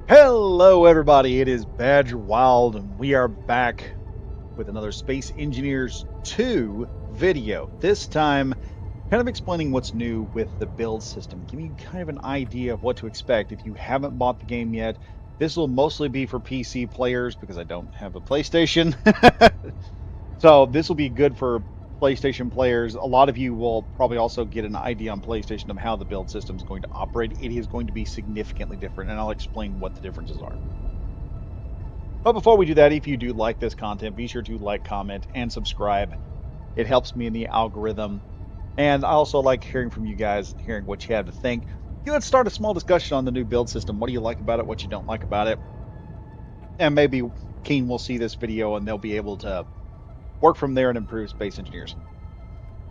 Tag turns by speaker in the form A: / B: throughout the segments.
A: Hello, everybody. It is Badger Wild, and we are back with another Space Engineers 2 video. This time, kind of explaining what's new with the build system, giving you kind of an idea of what to expect. If you haven't bought the game yet, this will mostly be for PC players because I don't have a PlayStation. So this will be good for PlayStation players. A lot of you will probably also get an idea on PlayStation of how the build system is going to operate. It is going to be significantly different, and I'll explain what the differences are. But before we do that, if you do like this content, be sure to like, comment, and subscribe. It helps me in the algorithm. And I also like hearing from you guys, hearing what you have to think. Let's start a small discussion on the new build system. What do you like about it? What you don't like about it? And maybe Keen will see this video and they'll be able to work from there and improve Space Engineers.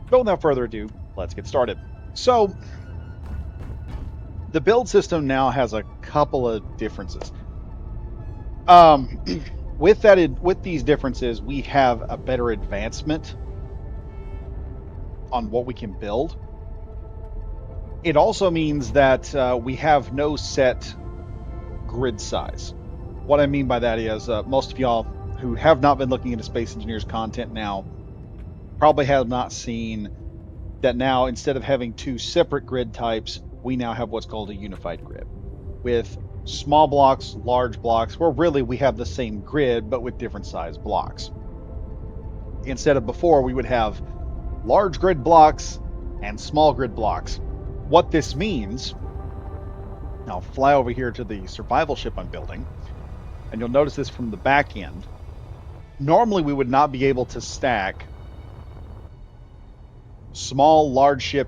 A: But without further ado, let's get started. So, the build system now has a couple of differences. With these differences, we have a better advancement on what we can build. It also means that we have no set grid size. What I mean by that is most of y'all who have not been looking into Space Engineers content now probably have not seen that now instead of having two separate grid types, we now have what's called a unified grid with small blocks, large blocks, where really we have the same grid but with different size blocks. Instead of before, we would have large grid blocks and small grid blocks. What this means, I'll fly over here to the survival ship I'm building, and you'll notice this from the back end. Normally, we would not be able to stack small, large ship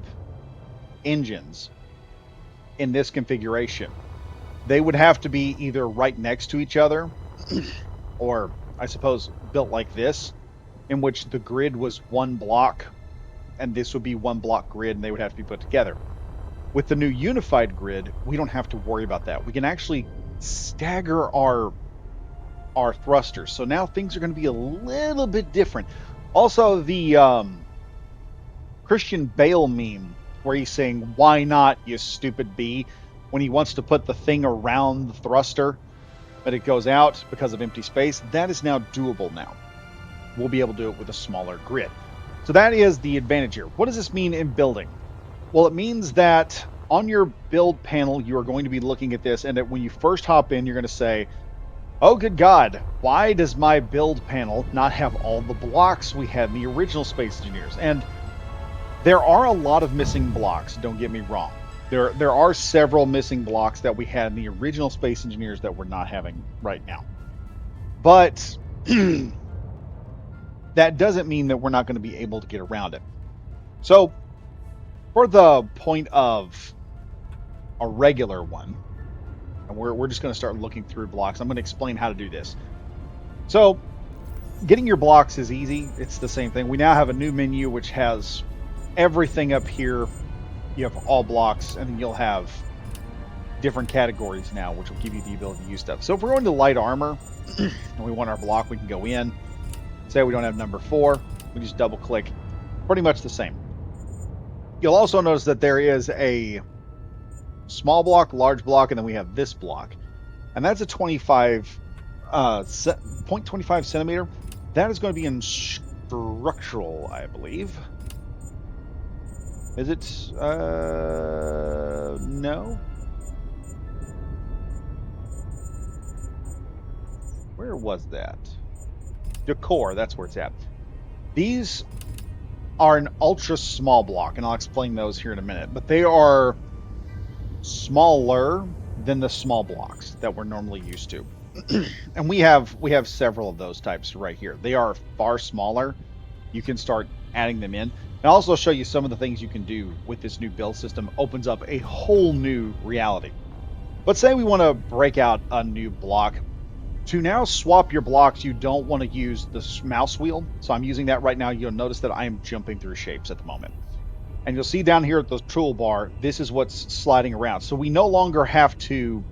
A: engines in this configuration. They would have to be either right next to each other or, I suppose, built like this, in which the grid was one block, and this would be one block grid, and they would have to be put together. With the new unified grid, we don't have to worry about that. We can actually stagger our thrusters. So now things are going to be a little bit different. Also, the Christian Bale meme where he's saying, "Why not, you stupid bee?" when he wants to put the thing around the thruster, but it goes out because of empty space. That is now doable now. We'll be able to do it with a smaller grid. So that is the advantage here. What does this mean in building? Well, it means that on your build panel, you are going to be looking at this, and that when you first hop in, you're going to say, "Oh, good God, why does my build panel not have all the blocks we had in the original Space Engineers?" And there are a lot of missing blocks, don't get me wrong. There are several missing blocks that we had in the original Space Engineers that we're not having right now. But that doesn't mean that we're not going to be able to get around it. So, for the point of a regular one, and we're just going to start looking through blocks. I'm going to explain how to do this. So, getting your blocks is easy. It's the same thing. We now have a new menu which has everything up here. You have all blocks, and then you'll have different categories now, which will give you the ability to use stuff. So if we're going to light armor, and we want our block, we can go in. Say we don't have number 4, we just double click. Pretty much the same. You'll also notice that there is a small block, large block, and then we have this block. And that's a 0.25 centimeter. That is going to be in structural, I believe. Is it? No. Where was that? Decor, that's where it's at. These are an ultra small block, and I'll explain those here in a minute. But they are smaller than the small blocks that we're normally used to. And we have several of those types right here. They are far smaller. You can start adding them in. And I'll also show you some of the things you can do with this new build system. Opens up a whole new reality. But say we want to break out a new block. To now swap your blocks, you don't want to use the mouse wheel. So I'm using that right now. You'll notice that I am jumping through shapes at the moment. And you'll see down here at the toolbar, this is what's sliding around. So we no longer have to...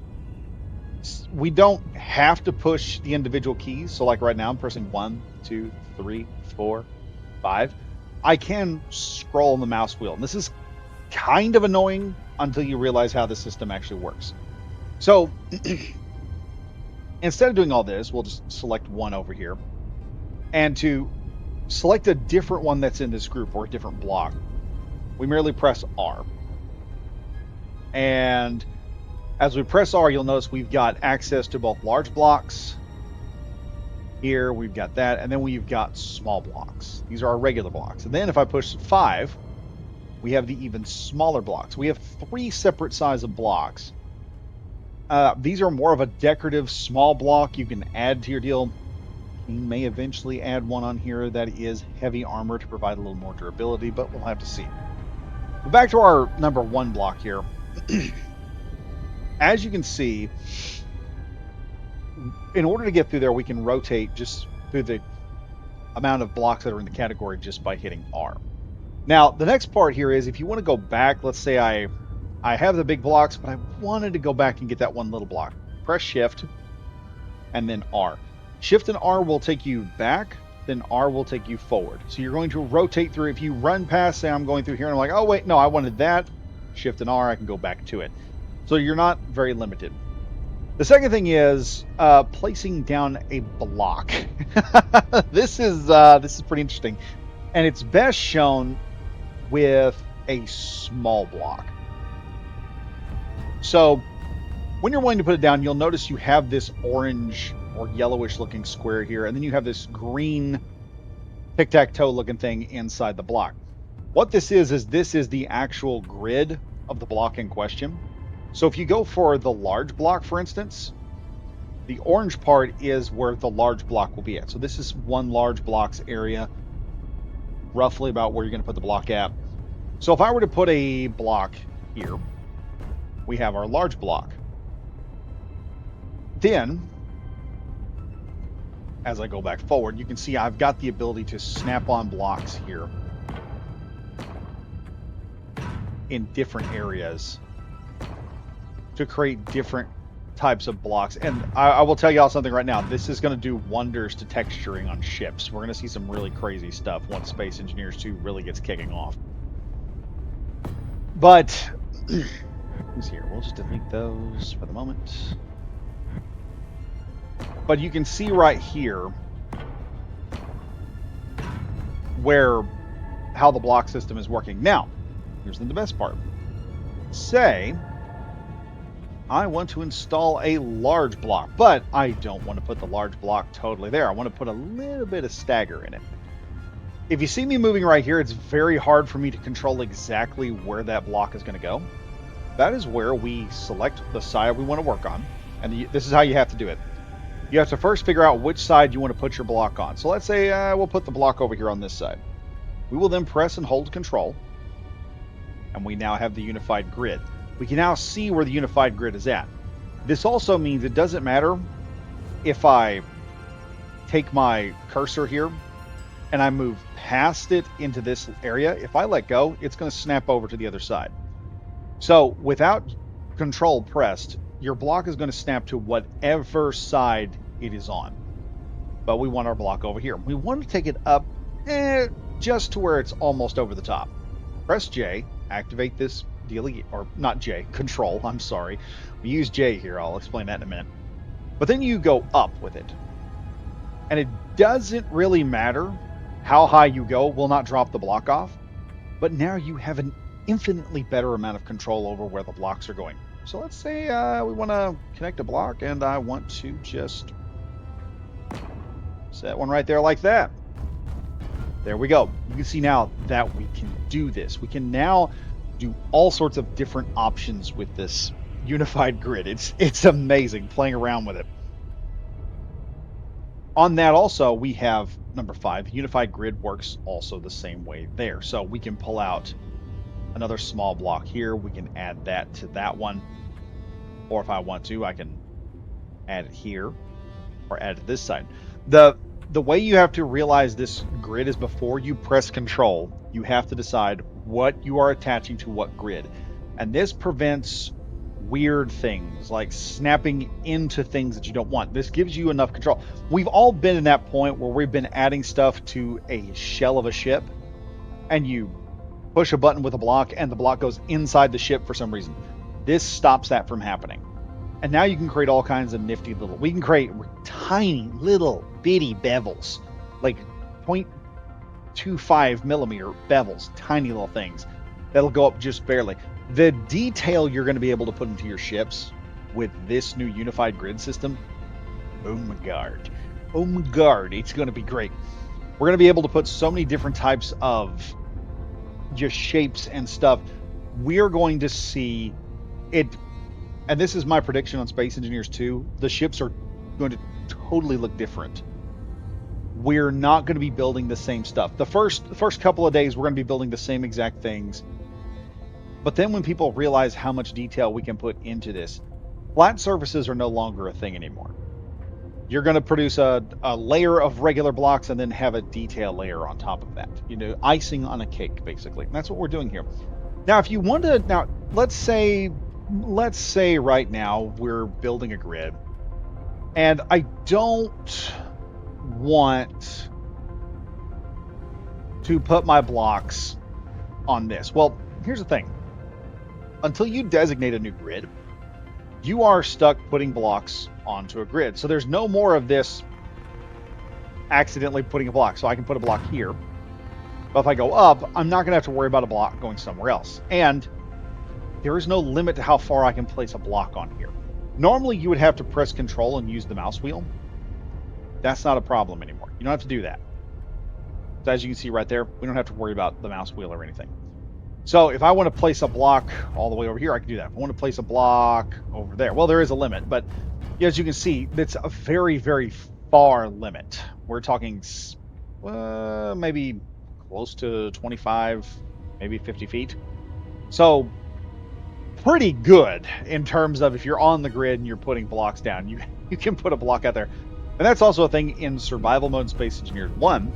A: We don't have to push the individual keys. So like right now, I'm pressing 1, 2, 3, 4, 5. I can scroll on the mouse wheel. And this is kind of annoying until you realize how the system actually works. So instead of doing all this, we'll just select one over here. And to select a different one that's in this group or a different block, we merely press R. And as we press R, you'll notice we've got access to both large blocks. Here we've got that, and then we've got small blocks. These are our regular blocks. And then if I push 5, we have the even smaller blocks. We have 3 separate sizes of blocks. These are more of a decorative small block you can add to your deal. You may eventually add one on here that is heavy armor to provide a little more durability, but we'll have to see. But back to our number 1 block here. As you can see, in order to get through there, we can rotate just through the amount of blocks that are in the category just by hitting R. Now, the next part here is if you want to go back, let's say I have the big blocks, but I wanted to go back and get that one little block. Press Shift and then R. Shift and R will take you back, then R will take you forward. So you're going to rotate through. If you run past, say I'm going through here and I'm like, oh wait, no, I wanted that. Shift and R, I can go back to it. So you're not very limited. The second thing is placing down a block. This is pretty interesting, and it's best shown with a small block. So when you're wanting to put it down, you'll notice you have this orange or yellowish looking square here, and then you have this green tic-tac-toe looking thing inside the block. What this is this is the actual grid of the block in question. So if you go for the large block, for instance, the orange part is where the large block will be at. So this is one large block's area, roughly about where you're going to put the block at. So if I were to put a block here, we have our large block. Then, as I go back forward, you can see I've got the ability to snap on blocks here in different areas to create different types of blocks. And I will tell y'all something right now. This is going to do wonders to texturing on ships. We're going to see some really crazy stuff once Space Engineers 2 really gets kicking off. But who's here? We'll just delete those for the moment. But you can see right here how the block system is working. Now, here's the best part. Say I want to install a large block, but I don't want to put the large block totally there. I want to put a little bit of stagger in it. If you see me moving right here, it's very hard for me to control exactly where that block is going to go. That is where we select the side we want to work on. And this is how you have to do it. You have to first figure out which side you want to put your block on. So let's say we'll put the block over here on this side. We will then press and hold Control. And we now have the unified grid. We can now see where the unified grid is at. This also means it doesn't matter if I take my cursor here and I move past it into this area. If I let go, it's going to snap over to the other side. So without Control pressed, your block is going to snap to whatever side it is on. But we want our block over here. We want to take it up just to where it's almost over the top. Press J, activate this deal, or not J, Control, I'm sorry. We use J here, I'll explain that in a minute. But then you go up with it. And it doesn't really matter how high you go, will not drop the block off. But now you have an infinitely better amount of control over where the blocks are going. So let's say we want to connect a block, and I want to just set one right there like that. There we go. You can see now that we can do this. We can now do all sorts of different options with this unified grid. It's amazing playing around with it. On that also, we have number 5. The unified grid works also the same way there. So we can pull out another small block here. We can add that to that one. Or if I want to, I can add it here or add it to this side. The way you have to realize this grid is before you press Control, you have to decide what you are attaching to what grid. And this prevents weird things like snapping into things that you don't want. This gives you enough control. We've all been in that point where we've been adding stuff to a shell of a ship, and you push a button with a block and the block goes inside the ship for some reason. This stops that from happening. And now you can create all kinds of nifty little, we can create tiny little bitty bevels, like 0.25 millimeter bevels, tiny little things that'll go up just barely. The detail you're going to be able to put into your ships with this new unified grid system, oh my god, it's going to be great. We're going to be able to put so many different types of just shapes and stuff. We're going to see it, and this is my prediction on Space Engineers 2, the ships are going to totally look different. We're not going to be building the same stuff. The first couple of days, we're going to be building the same exact things. But then when people realize how much detail we can put into this, flat surfaces are no longer a thing anymore. You're going to produce a layer of regular blocks and then have a detail layer on top of that. You know, icing on a cake, basically. And that's what we're doing here. Now, if you want to, now let's say right now we're building a grid, and I don't want to put my blocks on this. Well, here's the thing. Until you designate a new grid, you are stuck putting blocks onto a grid. So there's no more of this accidentally putting a block. So I can put a block here. But if I go up, I'm not going to have to worry about a block going somewhere else. And there is no limit to how far I can place a block on here. Normally, you would have to press Control and use the mouse wheel. That's not a problem anymore. You don't have to do that. So as you can see right there, we don't have to worry about the mouse wheel or anything. So if I want to place a block all the way over here, I can do that. If I want to place a block over there, well, there is a limit, but as you can see, it's a very, very far limit. We're talking maybe close to 25, maybe 50 feet. So pretty good in terms of if you're on the grid and you're putting blocks down, you can put a block out there. And that's also a thing in survival mode Space Engineers 1.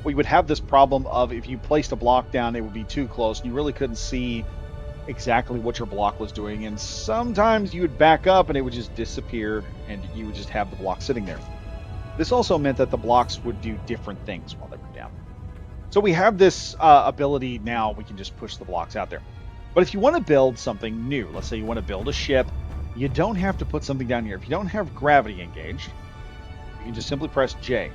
A: We would have this problem of if you placed a block down, it would be too close and you really couldn't see exactly what your block was doing. And sometimes you would back up and it would just disappear and you would just have the block sitting there. This also meant that the blocks would do different things while they were down. So we have this ability now, we can just push the blocks out there. But if you want to build something new, let's say you want to build a ship, you don't have to put something down here. If you don't have gravity engaged, you can just simply press J.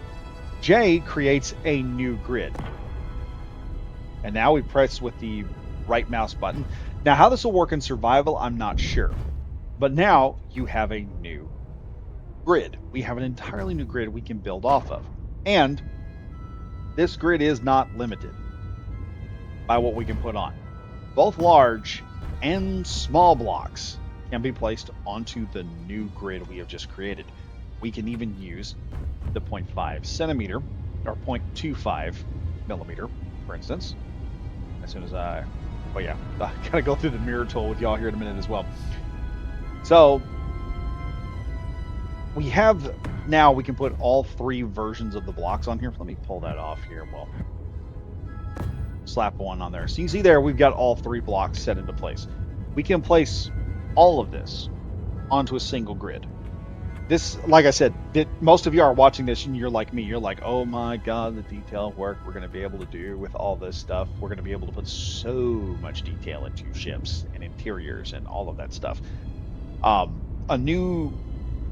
A: J creates a new grid. And now we press with the right mouse button. Now how this will work in survival, I'm not sure. But now you have a new grid. We have an entirely new grid we can build off of. And this grid is not limited by what we can put on. Both large and small blocks can be placed onto the new grid we have just created. We can even use the 0.5 centimeter or 0.25 millimeter, for instance. As soon as I gotta go through the mirror tool with y'all here in a minute as well. So we have now, we can put all three versions of the blocks on here. Let me pull that off here. Well, slap one on there. So you can see there, we've got all three blocks set into place. We can place all of this onto a single grid. This, like I said, most of you are watching this and you're like me. You're like, oh my God, the detail work we're going to be able to do with all this stuff. We're going to be able to put so much detail into ships and interiors and all of that stuff.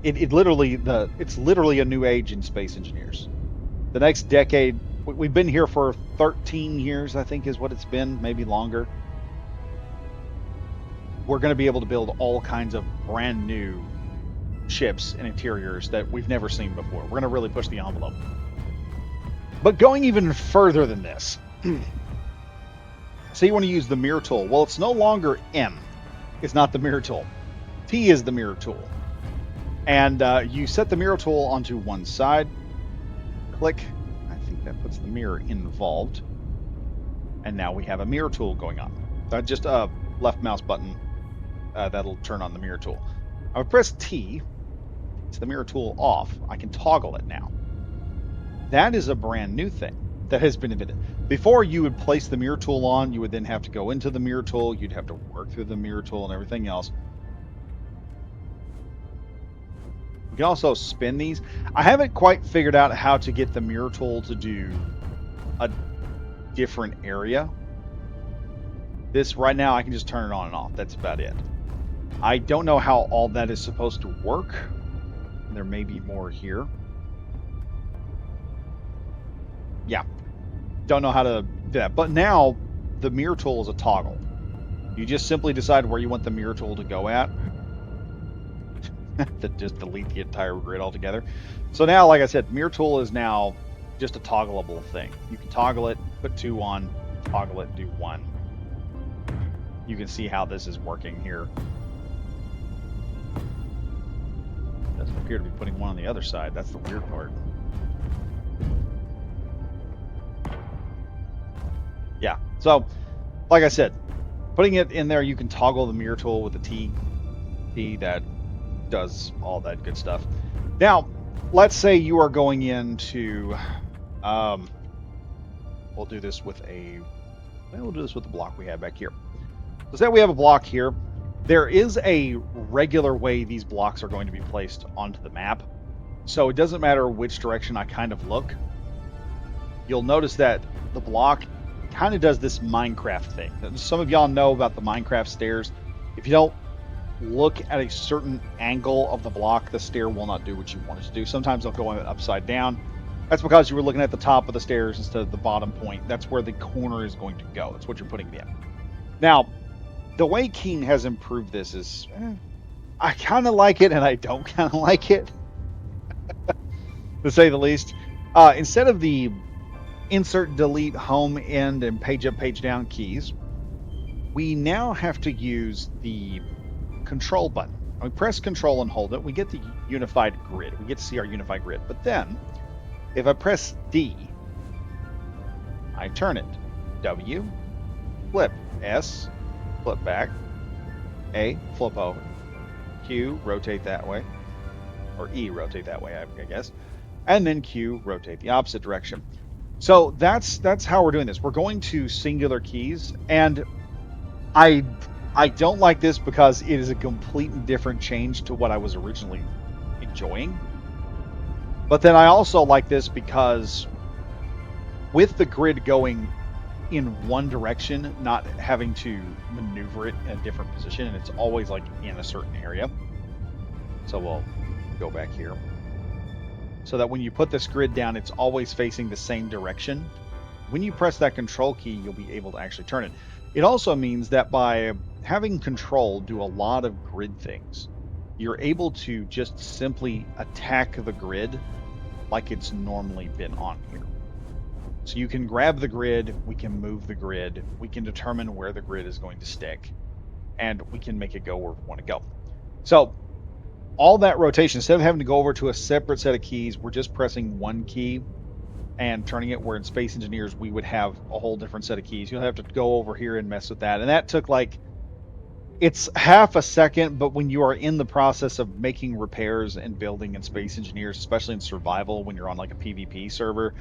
A: It's literally a new age in Space Engineers. The next decade, we've been here for 13 years, I think is what it's been, maybe longer. We're going to be able to build all kinds of brand new ships and interiors that we've never seen before. We're going to really push the envelope. But going even further than this, say you want to use the mirror tool. Well, it's no longer M. It's not the mirror tool. T is the mirror tool. And you set the mirror tool onto one side. Click. I think that puts the mirror involved. And now we have a mirror tool going on. Just a left mouse button. That'll turn on the mirror tool. I would press T. It's the mirror tool off. I can toggle it now. That is a brand new thing that has been invented. Before you would place the mirror tool on, you would then have to go into the mirror tool. You'd have to work through the mirror tool and everything else. We can also spin these. I haven't quite figured out how to get the mirror tool to do a different area. This right now, I can just turn it on and off. That's about it. I don't know how all that is supposed to work. There may be more here. Yeah, don't know how to do that. But now the mirror tool is a toggle. You just simply decide where you want the mirror tool to go at. Just delete the entire grid altogether. So now, like I said, mirror tool is now just a toggleable thing. You can toggle it, put 2 on, toggle it, do 1. You can see how this is working here. Doesn't appear to be putting 1 on the other side. That's the weird part. Yeah, so like I said, putting it in there, you can toggle the mirror tool with the T that does all that good stuff. Now, let's say you are going into, we'll do this with the block we have back here. So say we have a block here. There is a regular way these blocks are going to be placed onto the map. So it doesn't matter which direction I kind of look. You'll notice that the block kind of does this Minecraft thing. Some of y'all know about the Minecraft stairs. If you don't look at a certain angle of the block, the stair will not do what you want it to do. Sometimes they'll go upside down. That's because you were looking at the top of the stairs instead of the bottom point. That's where the corner is going to go. That's what you're putting in. Now, the way Keen has improved this is, I kind of like it and I don't kind of like it, to say the least. Instead of the insert, delete, home, end, and page up, page down keys, we now have to use the control button. We press control and hold it. We get the unified grid. We get to see our unified grid. But then, if I press D, I turn it. W, flip. S, flip back. A, flip over. Q, rotate that way. Or E, rotate that way, I guess. And then Q, rotate the opposite direction. So that's how we're doing this. We're going to singular keys, and I don't like this because it is a completely different change to what I was originally enjoying. But then I also like this because with the grid going in one direction, not having to maneuver it in a different position, and it's always like in a certain area. So we'll go back here. So that when you put this grid down, it's always facing the same direction. When you press that control key, you'll be able to actually turn it. It also means that by having control do a lot of grid things, you're able to just simply attack the grid like it's normally been on here. So you can grab the grid, we can move the grid, we can determine where the grid is going to stick, and we can make it go where we want to go. So all that rotation, instead of having to go over to a separate set of keys, we're just pressing one key and turning it, where in Space Engineers we would have a whole different set of keys. You'll have to go over here and mess with that. And that took like, it's half a second, but when you are in the process of making repairs and building in Space Engineers, especially in survival, when you're on like a PvP server,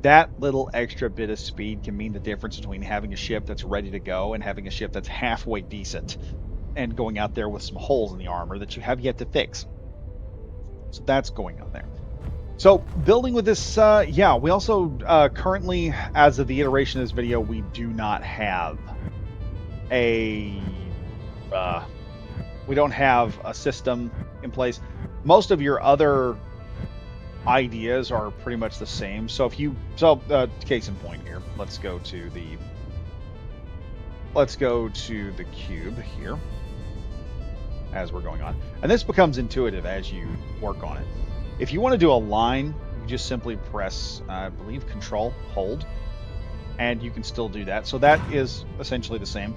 A: that little extra bit of speed can mean the difference between having a ship that's ready to go and having a ship that's halfway decent and going out there with some holes in the armor that you have yet to fix. So that's going on there. So building with this, yeah, we also currently, as of the iteration of this video, we do not have we don't have a system in place. Most of your other ideas are pretty much the same. So if you, case in point here, let's go to the cube here as we're going on. And this becomes intuitive as you work on it. If you want to do a line, you just simply press, I believe, Control, hold, and you can still do that. So that is essentially the same.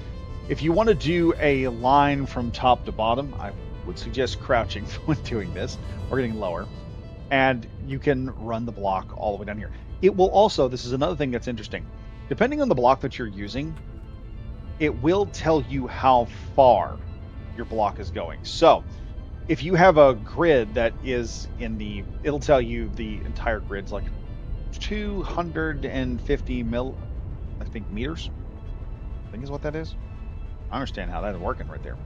A: If you want to do a line from top to bottom, I would suggest crouching when doing this, or getting lower, and you can run the block all the way down here. It will also, this is another thing that's interesting, depending on the block that you're using, it will tell you how far your block is going. So if you have a grid that is it'll tell you the entire grid's like 250 meters, I think is what that is. I understand how that's working right there.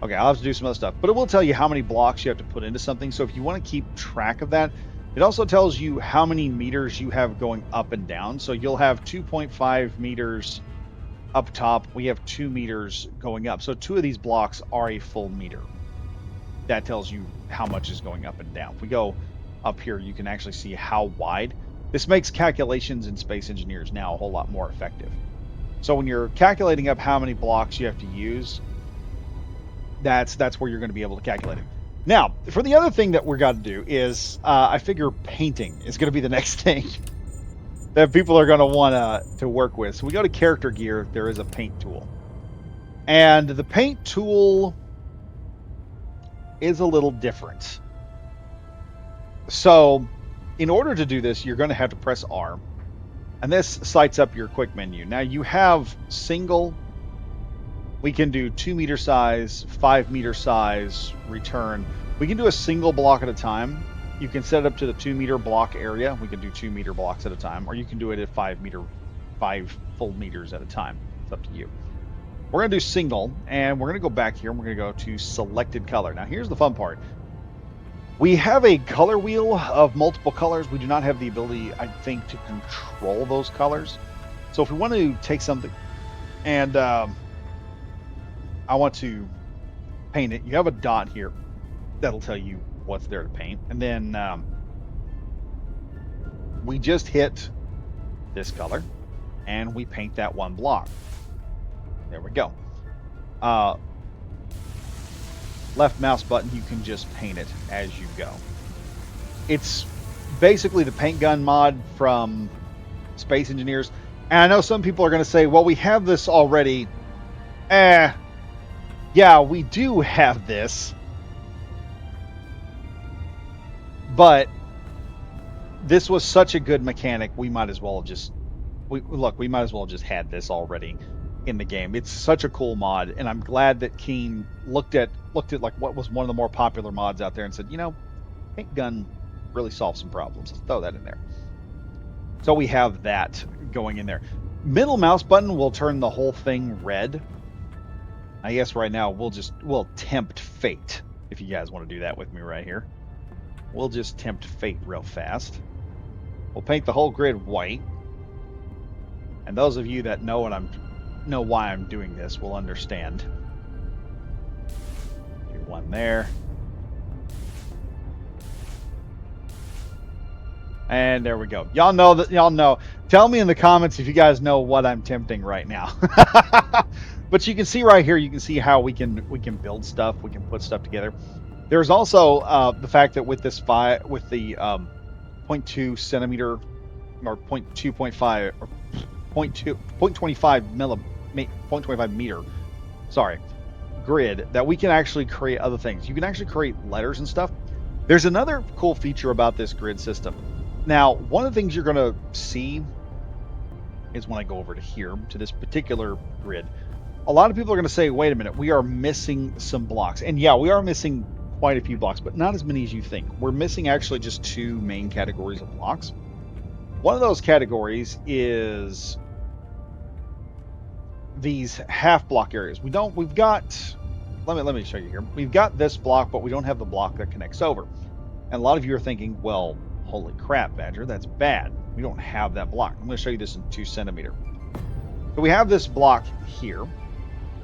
A: Okay, I'll have to do some other stuff, but it will tell you how many blocks you have to put into something. So if you want to keep track of that, it also tells you how many meters you have going up and down. So you'll have 2.5 meters up top, we have 2 meters going up. So 2 of these blocks are a full meter. That tells you how much is going up and down. If we go up here, you can actually see how wide. This makes calculations in Space Engineers now a whole lot more effective. So when you're calculating up how many blocks you have to use, that's where you're going to be able to calculate it. Now, for the other thing that we're got to do is, I figure painting is going to be the next thing that people are going to want to work with. So we go to character gear. There is a paint tool, and the paint tool is a little different. So in order to do this, you're going to have to press R, and this sights up your quick menu. Now you have single. We can do 2 meter size, 5 meter size, return. We can do a single block at a time. You can set it up to the 2 meter block area. We can do 2 meter blocks at a time, or you can do it at 5 full meters at a time. It's up to you. We're going to do single, and we're going to go back here, and we're going to go to selected color. Now here's the fun part. We have a color wheel of multiple colors. We do not have the ability, I think, to control those colors. So if we want to take something and I want to paint it, you have a dot here that'll tell you what's there to paint. And then we just hit this color and we paint that one block. There we go. Left mouse button, you can just paint it as you go. It's basically the paint gun mod from Space Engineers. And I know some people are going to say, well, we have this already. Yeah, we do have this. But this was such a good mechanic, we might as well have just... we might as well have just had this already in the game. It's such a cool mod, and I'm glad that Keen looked at like what was one of the more popular mods out there and said, you know, paint gun really solves some problems. Let's throw that in there. So we have that going in there. Middle mouse button will turn the whole thing red. I guess right now we'll tempt fate, if you guys want to do that with me right here. We'll just tempt fate real fast. We'll paint the whole grid white. And those of you that know why I'm doing this will understand. Do one there. And there we go. Y'all know. Tell me in the comments if you guys know what I'm tempting right now. But you can see right here, you can see how we can build stuff, we can put stuff together. There's also the fact that with the 0.2 centimeter or 0.25 or 0.25 meter, grid, that we can actually create other things. You can actually create letters and stuff. There's another cool feature about this grid system. Now, one of the things you're going to see is when I go over to here, to this particular grid, a lot of people are going to say, wait a minute, we are missing some blocks. And yeah, we are missing quite a few blocks, but not as many as you think. We're missing actually just 2 main categories of blocks. One of those categories is these half block areas. let me show you here. We've got this block, but we don't have the block that connects over. And a lot of you are thinking, well, holy crap, Badger, that's bad. We don't have that block. I'm going to show you this in 2 centimeter. So we have this block here.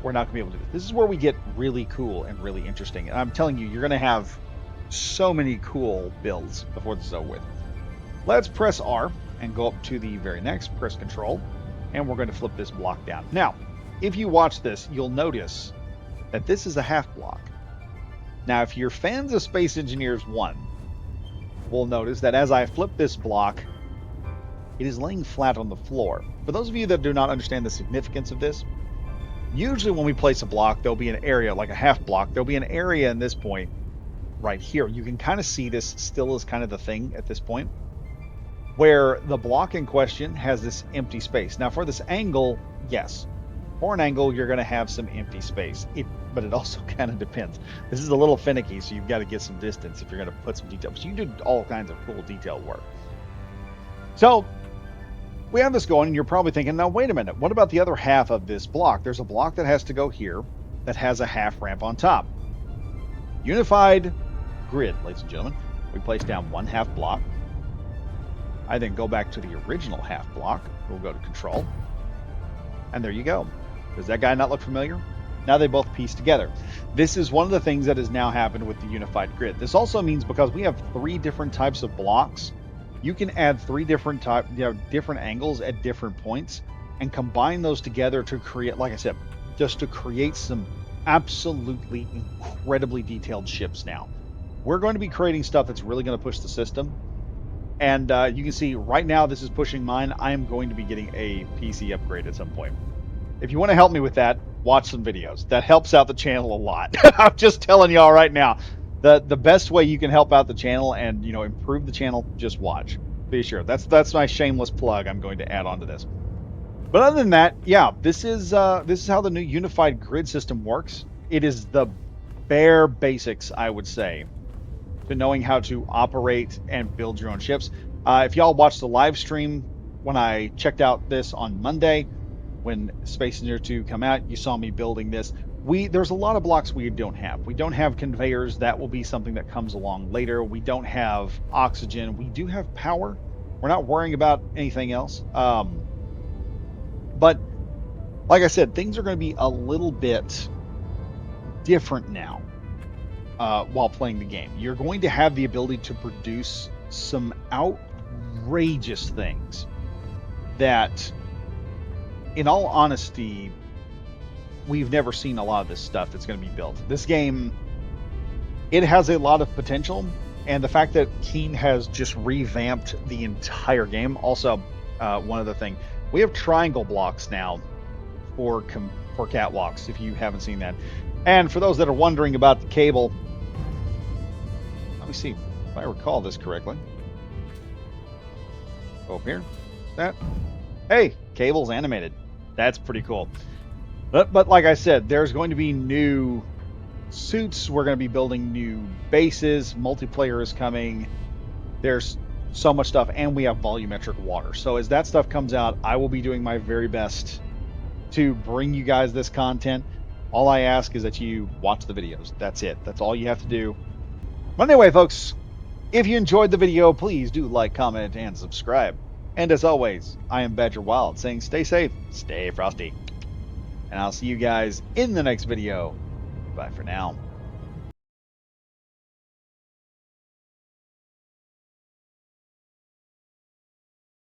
A: We're not going to be able to do this. This is where we get really cool and really interesting. And I'm telling you, you're going to have so many cool builds before this is over with. Let's press R and go up to the very next. Press Control, and we're going to flip this block down. Now, if you watch this, you'll notice that this is a half block. Now, if you're fans of Space Engineers 1, will notice that as I flip this block, it is laying flat on the floor. For those of you that do not understand the significance of this, usually when we place a block, there'll be an area, like a half block, there'll be an area in this point right here. You can kind of see this still is kind of the thing at this point, where the block in question has this empty space. Now for this angle, yes, for an angle, you're going to have some empty space. But it also kind of depends. This is a little finicky, so you've got to get some distance if you're going to put some detail. But you can do all kinds of cool detail work. So we have this going, and you're probably thinking, now wait a minute, what about the other half of this block? There's a block that has to go here that has a half ramp on top. Unified grid, ladies and gentlemen. We place down one half block. I then go back to the original half block. We'll go to Control. And there you go. Does that guy not look familiar? Now they both piece together. This is one of the things that has now happened with the unified grid. This also means because we have 3 different types of blocks, you can add 3 different different angles at different points and combine those together to create, like I said, just to create some absolutely incredibly detailed ships now. We're going to be creating stuff that's really going to push the system. And you can see right now this is pushing mine. I am going to be getting a PC upgrade at some point. If you want to help me with that, watch some videos. That helps out the channel a lot. I'm just telling y'all right now. The best way you can help out the channel and improve the channel, just watch. Be sure. That's my shameless plug I'm going to add onto this. But other than that, yeah, this is how the new unified grid system works. It is the bare basics, I would say, to knowing how to operate and build your own ships. If y'all watched the live stream when I checked out this on Monday, when Space Engineer 2 come out, you saw me building this. There's a lot of blocks we don't have. We don't have conveyors. That will be something that comes along later. We don't have oxygen. We do have power. We're not worrying about anything else. But like I said, things are going to be a little bit different now while playing the game. You're going to have the ability to produce some outrageous things that, in all honesty, we've never seen a lot of this stuff that's going to be built. This game, it has a lot of potential, and the fact that Keen has just revamped the entire game. Also, one other thing, we have triangle blocks now for catwalks, if you haven't seen that. And for those that are wondering about the cable, let me see if I recall this correctly. Go up here. That. Hey, cable's animated. That's pretty cool. But like I said, there's going to be new suits. We're going to be building new bases. Multiplayer is coming. There's so much stuff, and we have volumetric water. So as that stuff comes out, I will be doing my very best to bring you guys this content. All I ask is that you watch the videos. That's it. That's all you have to do. But anyway, folks, if you enjoyed the video, please do like, comment, and subscribe. And as always, I am Badger Wild saying stay safe, stay frosty. And I'll see you guys in the next video. Bye for now.